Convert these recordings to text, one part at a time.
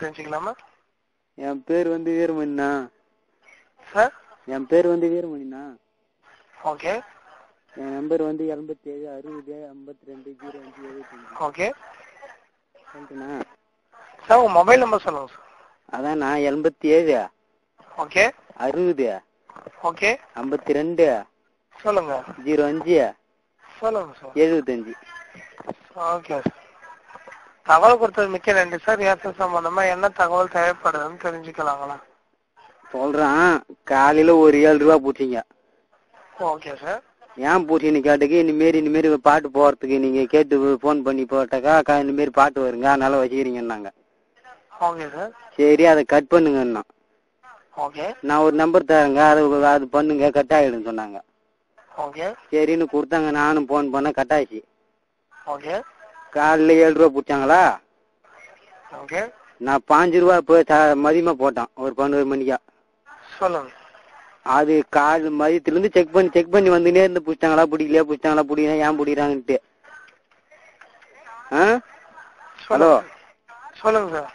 தெரிஞ்சுக்கலாமா? என் பேர் வந்து வீரமணிண்ணா. சார் என் பேர் வந்து வீரமணிண்ணா. ஓகே. என் நம்பர் வந்து 87 60 52 05 75. ஓகே சொல்லிட்டுண்ணா. சார் உங்க மொபைல் நம்பர் சொல்லுங்க சார். அதாண்ணா 87 ஓகே 60 ஓகே 52 சொல்லுங்க 05 சொல்லுங்க சார். 75. Okay sir. தகவல் கொடுத்தது மிக்க நன்றி சார். ஏர்டெல் சம்பந்தமா என்ன தகவல் தேவைப்படுதுன்னு தெரிஞ்சுக்கலாங்களா? சொல்றான் காலையில ஒரு 7 ரூபா பூச்சிங்க. Okay sir. ஏன் பூச்சின்னு கேட்டுக்கு இனிமேரி பாட்டு போறதுக்கு நீங்க கேட்டு போன் பண்ணி போட்டாக்கா இனிமேரி பாட்டு வருங்க அதனால வச்சுக்கிறீங்கன்னாங்க. Okay sir. சரி அதை கட் பண்ணுங்கன்னா. ஓகே. நான் ஒரு நம்பர் தரேங்க அது பண்ணுங்க கட் ஆயிடுன்னு சொன்னாங்க. ஓகே. சரின்னு கொடுத்தாங்க. நானும் போன் பண்ண கட் ஆயிடுச்சு. ஓகே. காலைல 7 ரூபா பிடிச்சாங்களா? ஓகே. நான் 5 ரூபா இப்போ மதியமா போட்டான் ஒரு 11 மணிக்கா. சொல்லுங்க. அது கால் மதியத்துல இருந்து செக் பண்ணி வந்துனே இருந்து பிடிச்சாங்களா பிடிக்கல ஏன் பிடிக்கிறாங்கன்ட்டு. ஹலோ சொல்லுங்க சார்.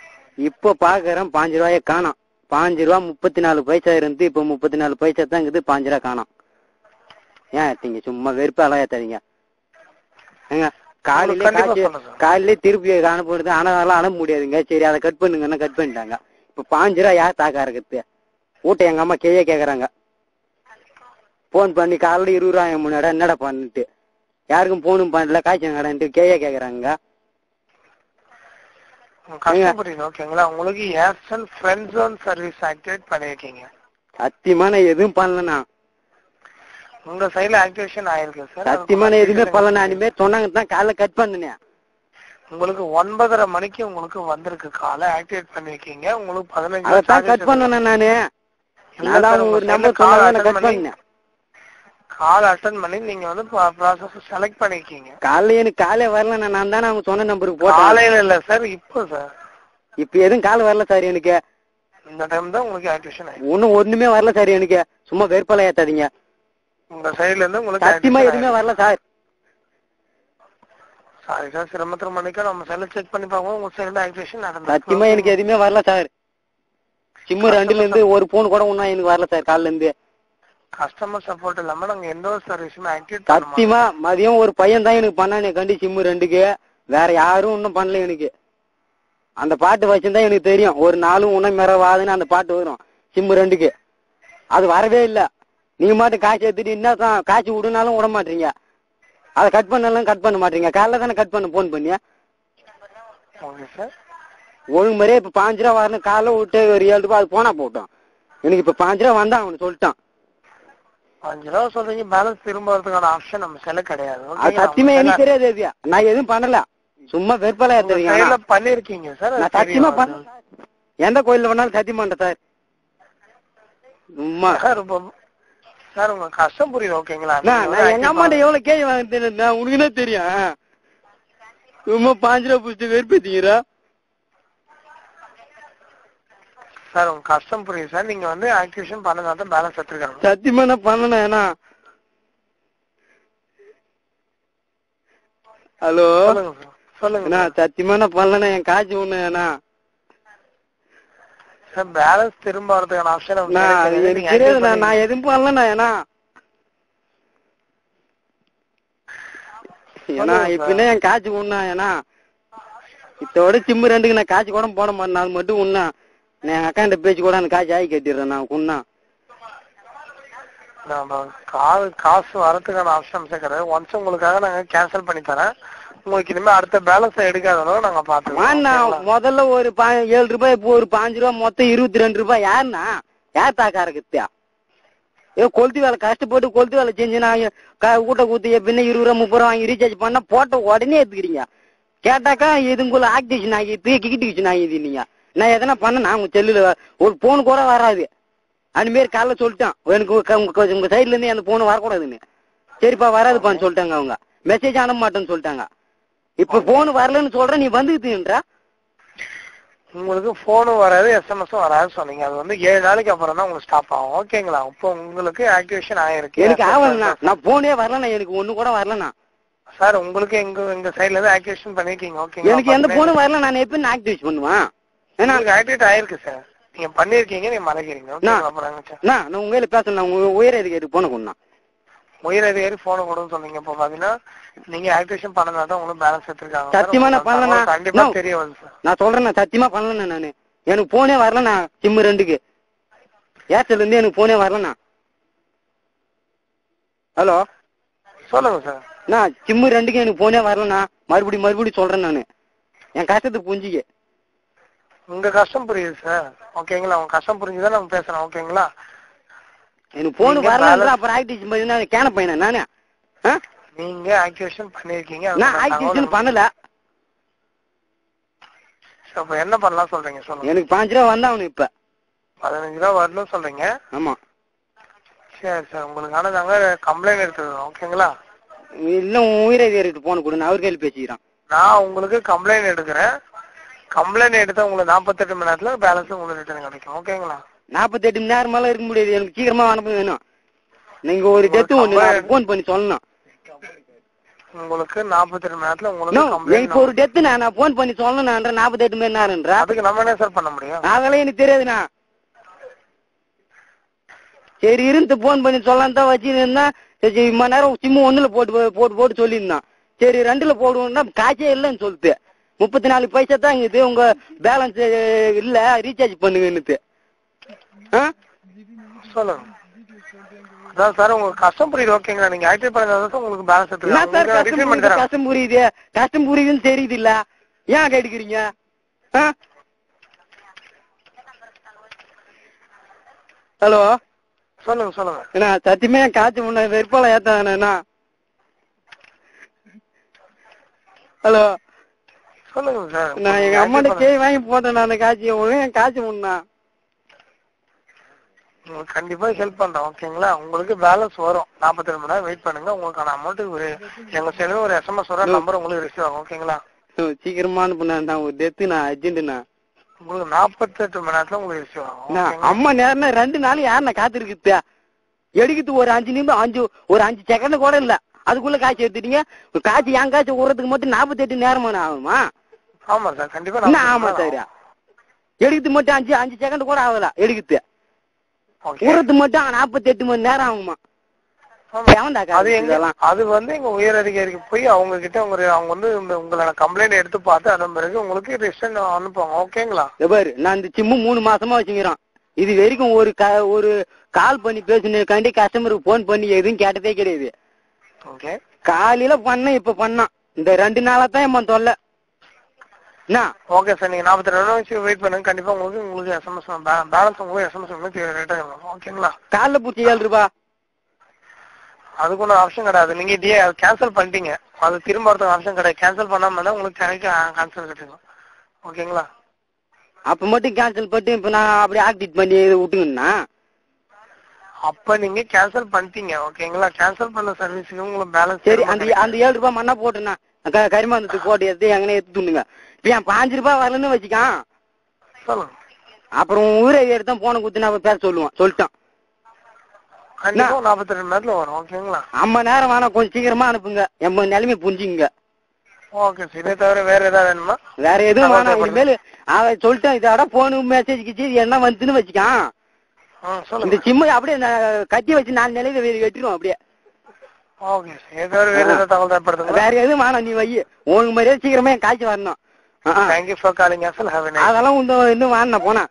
இப்போ பாக்குறேன் 5 ரூபாய காணோம். 5 ரூபா 34 பைசா இருந்து இப்போ 34 பைசா தான் இருக்குது. 5 ரூபா காணோம். ஏன் ஏத்தீங்க சும்மா வெறுப்பாலாம் ஏத்தாதீங்க. ஏங்க காலையிலே திருப்பி அனுப்புறது ஆனாலும் அனுப்ப முடியாதுங்க. சரி அதை கட் பண்ணுங்கன்னா கட் பண்ணிட்டாங்க. இப்ப 5 ரூபா யார் தாக்கா இருக்குது? வீட்டை எங்க அம்மா கேக்குறாங்க. போன் பண்ணி காலையில 20 ரூபாய் முன்னாடி என்னடா பண்ணிட்டு யாருக்கும் போனும் பண்ணல காய்ச்சல் கேக்குறாங்க. உங்களுக்கு Airtel friend zone service activate பண்ணிருக்கீங்க. சத்தியமான எதுவும் பண்ணலண்ணா. உங்க சைடுல ஆக்டிவேஷன் ஆயிருக்கு சார். சத்தியமான எதுவுமே பண்ணல. இனிமே சொன்னாங்க தான் காலைல கட் பண்ணேன். உங்களுக்கு 9:30 மணிக்கு உங்களுக்கு வந்திருக்கு காலை ஆக்டிவேட் பண்ணிருக்கீங்க. உங்களுக்கு 15 கட் பண்ணேன் நானு. ஒரு நம்பர் கட் பண்ணேன். கால் அட்டன் பண்ணி நீங்க வந்து ப்ராசஸ் செலக்ட் பண்ணிருக்கீங்க. காலைல எனக்கு காலே வரல. நான் தானே அவங்க சொன்ன நம்பருக்கு போட்டேன். காலையில இல்ல சார் இப்போ சார். இப்ப எதுவும் கால் வரல சார் எனக்கு. இந்த டைம் தான் உங்களுக்கு ஆக்டிவேஷன் ஆயிருக்கு. ஒண்ணுமே வரல சார் எனக்கு. சும்மா வெறுப்பால ஏத்தாதீங்க. உங்க சைடுல இருந்து உங்களுக்கு சத்தியமா எதுவுமே வரல சார். Sorry sir. சிரமத்திர மணிக்கு நம்ம சைடுல செக் பண்ணி பார்ப்போம். உங்க சைடுல ஆக்டிவேஷன் நடந்து. சத்தியமா எனக்கு எதுவுமே வரல சார். சிம்மு 2ல இருந்து ஒரு போன் கூட ஒண்ணா எனக்கு வரல சார். காலைல இருந்து கஸ்டமர் சப்போர்ட் இல்லாம நாங்க எந்த ஒரு சர்வீஸுமே ஆக்டிவேட் சத்தியமா மதியம் ஒரு பையன் தான் எனக்கு பண்ணானே கண்டி சிம்மு 2க்கு. வேற யாரும் ஒன்னும் பண்ணல எனக்கு. அந்த பாட்டு வச்சுதான் எனக்கு தெரியும். ஒரு நாளும் உன்ன மிரவாதுன்னு அந்த பாட்டு வரும் சிம்மு 2க்கு. அது வரவே இல்ல. நீங்க மட்டும் காய்ச்சி எடுத்துட்டு என்ன காய்ச்சி விடுனாலும் விட மாட்டீங்க. அதை கட் பண்ணாலும் கட் பண்ண மாட்டீங்க. காலைல தானே கட் பண்ண போன் பண்ணி. ஒழுங்கு மாதிரியே இப்ப 5 ரூபா வரணும். காலைல விட்டு ஒரு 7 ரூபாய் அது போனா போட்டோம். எனக்கு இப்ப 5 ரூபா வந்தா அவனு சொல்லிட்டான். 5 ரூபா சொல்றீங்க. பேலன்ஸ் திரும்ப வரதுக்கான ஆப்ஷன் நம்ம செல்ல கிடையாது. அது சத்தியமா எனக்கு தெரியாது. நான் எதுவும் பண்ணல. சும்மா வெறுப்பால ஏத்துறீங்க. பண்ணிருக்கீங்க சார். நான் சத்தியமா பண்ண. எந்த கோயில்ல வேணாலும் சத்தியம் பண்றேன் சார். சும்மா சார் உங்க கஷ்டம் புரியுது. ஓகேங்களா? நான் எங்க அம்மாட்ட எவ்வளவு கேள்வி வாங்க உனக்கு என்ன தெரியும்? சும்மா 5 ரூபா புடிச்சு வெறுப்பேத்தீங்களா சார்? உங்க கஷ்டம் புரியுது சார். நீங்க வந்து ஆக்டிவேஷன் பண்ணதான் பேலன்ஸ் எடுத்துருக்காங்க. சத்தியமா நான் பண்ணணும். ஏன்னா ஹலோ சொல்லுங்க. சத்தியமா நான் பண்ணல. என் காய்ச்சி ஒண்ணு ஏன்னா சார் பேலன்ஸ் திரும்ப வரதுக்கான ஆப்ஷன் எனக்கு தெரியாது. நான் எதுவும் பண்ணலண்ணா. ஏன்னா இப்ப என் காய்ச்சி ஒண்ணா ஏன்னா இதோட சிம்மு 2க்கு நான் காய்ச்சி கூட போட மாட்டேன். அது மட்டும் ஒண்ணா என் அக்காண்ட பேச்சு கூட அந்த காய்ச்சி ஆகி கட்டிடுறேன். நான் ஒண்ணா காசு வரதுக்கான ஆப்ஷன் கிடையாது. ஒன்ஸ் உங்களுக்காக நாங்க கேன்சல் பண்ணி தரேன். உங்களுக்கு இனிமே அடுத்த பேலன்ஸ் எடுக்காதனால நாங்க பாத்துக்கோம். முதல்ல ஒரு 7 ரூபாய் இப்போ ஒரு 5 ரூபாய் மொத்தம் 22 ரூபாய். யாருன்னா யார் தாக்கா இருக்குத்தியா? கொளுத்தி வேலை கஷ்டப்பட்டு கொளுத்தி வேலை செஞ்சு நான் ஊட்ட கூத்திய பின்ன 20 ரூபா 30 ரூபா வாங்கி ரீசார்ஜ் பண்ணா போட்ட உடனே எடுத்துக்கிறீங்க. கேட்டாக்கா இதுக்குள்ள ஆக்டிவேஷன் ஆகிடுது கிக்கிட்டிஷன் ஆகிடுது. நீங்க நான் எதனா பண்ண உங்க செல்லுல ஒரு போன் கூட வராது. அந்த மாரி காலைல சொல்லிட்டான். எனக்கு உங்க சைட்ல இருந்து அந்த போன் வரக்கூடாதுன்னு. சரிப்பா வராதுப்பான்னு சொல்லிட்டாங்க. அவங்க மெசேஜ் அனுப்ப மாட்டேன்னு சொல்லிட்டாங்க. இப்ப போன் வரலன்னு சொல்ற நீ வந்துக்குதுன்றா. உங்களுக்கு போனும் வராது எஸ்எம்எஸும் வராது சொன்னீங்க. அது வந்து 7 நாளைக்கு அப்புறம் தான் உங்களுக்கு ஸ்டாப் ஆகும். ஓகேங்களா? இப்போ உங்களுக்கு ஆக்டிவேஷன் ஆயிருக்கு. எனக்கு ஆகலண்ணா. நான் போனே வரலண்ணா. எனக்கு ஒண்ணு கூட வரலண்ணா சார். உங்களுக்கு எங்க சைட்ல இருந்து ஆக்டிவேஷன் பண்ணிருக்கீங்க. ஓகே. எனக்கு எந்த போனும் வரல. நான் எப்ப ஆக்டிவேட் பண்ணுவேன்? ஆக்டிவேட் ஆயிருக்கு சார். நீங்க பண்ணிருக்கீங்க, நீங்க மறைக்கிறீங்க. நான் உங்களை பேசணும். உயர் அதிகாரி போன கொண்டா உயர் அதிகாரி போன கொடுன்னு சொன்னீங்க. இப்போ பாத்தீங்கன்னா நீங்க ஆக்டிவேஷன் பண்ணனாதான் உங்களுக்கு பேலன்ஸ் எடுத்துருக்காங்க. சத்தியமா நான் பண்ணல. கண்டிப்பா தெரிய வருது சார். நான் சொல்றேன் சத்தியமா பண்ணல. நானு எனக்கு போனே வரலண்ணா. சிம் 2க்கு ஏர்டெல் இருந்து எனக்கு போனே வரலண்ணா. ஹலோ சொல்லுங்க சார். நான் சிம் 2க்கு எனக்கு போனே வரலண்ணா. மறுபடியும் சொல்றேன். நானு என் கஷ்டத்துக்கு புரிஞ்சுக்க. உங்க கஷ்டம் புரியுது சார். ஓகேங்களா? உங்க கஷ்டம் புரிஞ்சுதான் நம்ம பேசுறோம். ஓகேங்களா? எனக்கு போன் வரல. அப்புறம் ஆக்டிவேஷன் பண்ணி கேன பையனா நானு? நீங்க ஆக்டிவேஷன் பண்ணிருக்கீங்க. நான் ஆக்டிவேஷன் பண்ணல. அப்ப என்ன பண்ணலாம் சொல்றீங்க சொல்லுங்க. எனக்கு 5 ரூபா வந்தா அவனு இப்ப 15 ரூபா வரணும்னு சொல்றீங்க. ஆமா. சரி சார், உங்களுக்கான நாங்க கம்ப்ளைண்ட் எடுத்துக்கிறோம். ஓகேங்களா? இல்ல உயிரிட்டு போன கூட நான் அவர் கையில் பேசிக்கிறான். நான் உங்களுக்கு கம்ப்ளைண்ட் எடுக்கிறேன். கம்ப்ளைண்ட் எடுத்தா உங்களுக்கு 48 மணி நேரத்துல பேலன்ஸ் உங்களுக்கு ரிட்டர்ன் கிடைக்கும். ஓகேங்களா? 48 மணி நேரமால இருக்க முடியாது. எனக்கு சீக்கிரமா அனுப்ப வேணும். நீங்க ஒரு டெத்து ஒண்ணு போன் பண்ணி சொல்லணும். உங்களுக்கு 48 மணி நேரத்துல உங்களுக்கு இப்ப ஒரு டெத்து நான் போன் பண்ணி சொல்லணும். 48 மணி நேரம் அதுக்கு நம்ம என்ன சார் பண்ண முடியும்? அதெல்லாம் எனக்கு தெரியாதுண்ணா. சரி இருந்து போன் பண்ணி சொல்லலாம் தான் வச்சிருந்தா. இம்ம நேரம் சிம்மு 1ல போட்டு சொல்லியிருந்தான். சரி 2ல போடுவோம்னா காய்ச்சே இல்லைன்னு சொல்லிட்டு 34 பைசா தான் இது. உங்க பேலன்ஸ் இல்ல, ரீசார்ஜ் பண்ணுங்கன்னு. சொல்லுங்க. அதான் சார் உங்களுக்கு கஷ்டம் புரியுது. ஓகேங்களா? நீங்க ஆக்டிவேட் பண்ணாதான் உங்களுக்கு பேலன்ஸ் எடுத்துக்கலாம். கஷ்டம் புரியுது. கஷ்டம் புரியுதுன்னு தெரியுது இல்ல? ஏன் கேட்டுக்கிறீங்க? ஹலோ சொல்லுங்க. என்ன சத்தியமே காய்ச்சி முன்ன வெறுப்பால ஏத்தானா? ஹலோ சொல்லுங்க சார். நான் எங்க அம்மாட்ட கேய் வாங்கி போட்டேன். நான் காய்ச்சி முன்னா உங்களுக்கு கண்டிப்பா ஹெல்ப் பண்றோம். ஓகேங்களா? உங்களுக்கு பேலன்ஸ் வரும். 42 மணி நேரம் வெயிட் பண்ணுங்க. உங்களுக்கான அமௌண்ட் ஒரு எங்க சைடுல ஒரு SMS வர நம்பர் உங்களுக்கு ரிசீவ் ஆகும். ஓகேங்களா? சீக்கிரமா அனுப்புனா ஒரு டெத்து நான் அர்ஜென்ட்னா. உங்களுக்கு 48 மணி நேரத்துல உங்களுக்கு ரிசீவ் ஆகும். அம்மா நேரம் 2 நாள் யாருன்னா காத்திருக்கு எடுக்கிறது. ஒரு 5 நிமிடம் ஒரு 5 செகண்ட் கூட இல்ல. அதுக்குள்ள காய்ச்சி எடுத்துட்டீங்க. காய்ச்சி என் காய்ச்சி ஊறதுக்கு மட்டும் 48 நேரமான ஆகுமா? ஆமா சார், கண்டிப்பா. ஆமா சார். எடுக்கிறது மட்டும் 5 செகண்ட் கூட ஆகல. எடுக்கிறது ஊறது மட்டும் 48 மணி நேரம் ஆகுமா? அது வந்து எங்க உயர் அதிகாரிக்கு போய் அவங்க கிட்ட அவங்க வந்து உங்களோட கம்ப்ளைண்ட் எடுத்து பார்த்து அதன் பிறகு உங்களுக்கு ரிட்டர்ன் அனுப்புவாங்க. ஓகேங்களா? பாரு, நான் இந்த சிம்மு 3 மாசமா வச்சுக்கிறோம். இது வரைக்கும் ஒரு கால் பண்ணி பேசுனதுக்காண்டி கஸ்டமருக்கு போன் பண்ணி எதுவும் கேட்டதே கிடையாது. காலையில பண்ண இப்ப பண்ணான். இந்த 2 நாளா தான் என் தொல்லை. ஓகே சார், நீங்க 42 நிமிஷம் வெயிட் பண்ணுங்க. கண்டிப்பா உங்களுக்கு SMS பேலன்ஸ் உங்களுக்கு SMS ரிட்டர்ன் ஆகும். ஓகேங்களா? காலைல பூச்சி 7 ரூபாய். அதுக்கு ஒன்றும் ஆப்ஷன் கிடையாது. நீங்க கேன்சல் பண்ணிட்டீங்க. அது திரும்ப வரதுக்கு ஆப்ஷன் கிடையாது. கேன்சல் பண்ணாம தான் உங்களுக்கு கேன்சல் கிடைக்கும். ஓகேங்களா? அப்ப மட்டும் கேன்சல் பண்ணிட்டு இப்ப நான் அப்படியே ஆக்டிவேட் பண்ணி விட்டுங்கன்னா அப்ப நீங்க கேன்சல் பண்ணிட்டீங்க. ஓகேங்களா? கேன்சல் பண்ண சர்வீஸுக்கு உங்களுக்கு பேலன்ஸ் சரி. அந்த 7 ரூபாய் மண்ணா போட்டுனா கரிமாந்தத்துக்கு போட்டு எடுத்து எங்கனே எடுத்துட்டுங்க. இப்ப என் 5 ரூபாய் வரலன்னு வச்சுக்கான். சொல்லுங்க. அப்புறம் ஊரே எடுத்தான் போன குத்து நான் பேச சொல்லிட்டான். 42 மணி நேரத்துல வரும். ஓகேங்களா? 50 நேரம் வேணா, கொஞ்சம் சீக்கிரமா அனுப்புங்க. என் நிலைமை புரிஞ்சுங்க. Okay sir. இதை தவிர வேற ஏதாவது வேணுமா? வேற எதுவும் வேணாம். இனிமேல் அவன் சொல்லிட்டான். இதோட போன் மெசேஜ் கிச்சு என்ன வந்துன்னு வச்சுக்கான். இந்த சிம்மை அப்படியே கட்டி வச்சு 4 நிலையில வெட்டிடுவோம் அப்படியே. வேற எதுவும் வேணாம். நீ வை. உனக்கு மாதிரியே சீக்கிரமா என் காய்ச்சி வரணும். Thank you for calling us. Have a nice day. அதெல்லாம் இன்னும் வேணாம் போனா.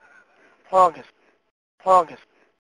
Okay.